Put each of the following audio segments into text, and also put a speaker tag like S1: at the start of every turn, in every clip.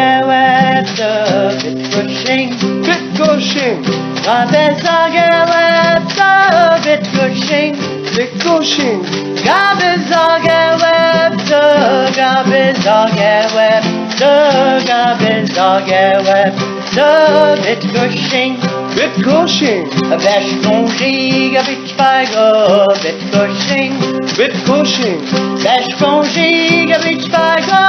S1: Gabezagewebde bitkushing,
S2: bitkushing,
S1: Gabezagewebde bitkushing,
S2: bitkushing,
S1: Gabezagewebde, Gabezagewebde, Gabezagewebde bitkushing,
S2: bitkushing,
S1: Veshkonjiga bitchpaigo bitkushing,
S2: bitkushing,
S1: Veshkonjiga bitchpaigo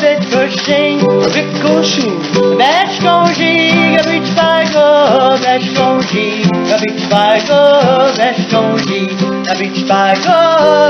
S1: bitkushing,
S2: bitkushing,
S1: Veshkonjiga bitchpaigo, Veshkonjiga bitchpaigo, Veshkonjiga bitchpaigo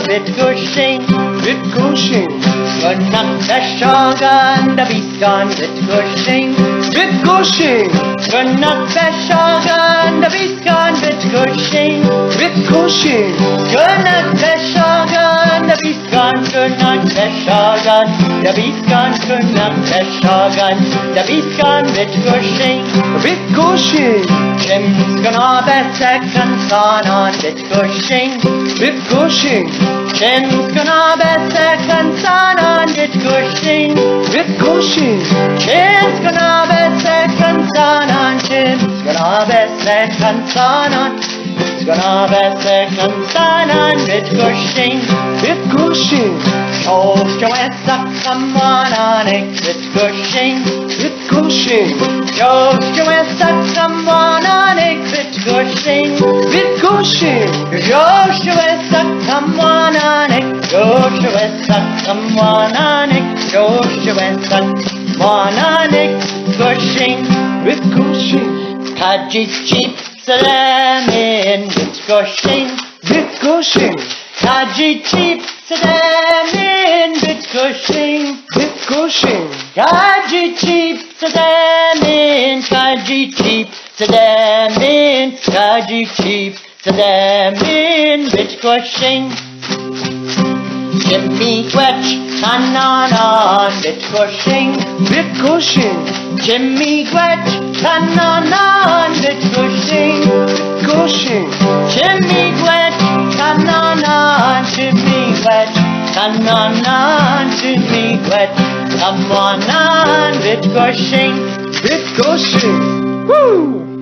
S1: bitkushing,
S2: bitkushing,
S1: Gunnak veshagan da bitgan bitkushing,
S2: bitkushing,
S1: Gunnak veshagan da bitgan bitkushing,
S2: bitkushing,
S1: Gunnak veshagan da bitgan, Gunnak veshagan da bitgan, Gunnak veshagan da bitgan bitkushing,
S2: bitkushing,
S1: Jim's gonna besekan sanan bitkushing,
S2: bitkushing,
S1: Jim's gonna besekan sanan bitkushing,
S2: bitkushing,
S1: Jim's gonna besekan sanan, Jim's gonna besekan sanan, Jim's gonna besekan sanan bitkushing,
S2: bitkushing,
S1: Joshua esak samanan bitkushing,
S2: bitkushing,
S1: Joshua esak samanan bitkushing,
S2: bitkushing,
S1: Joshua esak samanan, Joshua esak samanan, Joshua esak samanan bitkushing,
S2: bitkushing,
S1: Kajicip salamin bitkushing,
S2: bitkushing,
S1: Kajicip salamin bitkushing,
S2: bitkushing,
S1: Kajicip salamin, Kajicip salamin, Kajicip salamin bitkushing, Jimmy Quetch kananan bitkushing,
S2: bitkushing,
S1: Jimmy Quetch kananan bitkushing,
S2: bitkushing,
S1: Jimmy Quetch kananan, Jimmy Quetch kananan, Jimmy Quetch kananan bitkushing,
S2: bitkushing. Woo!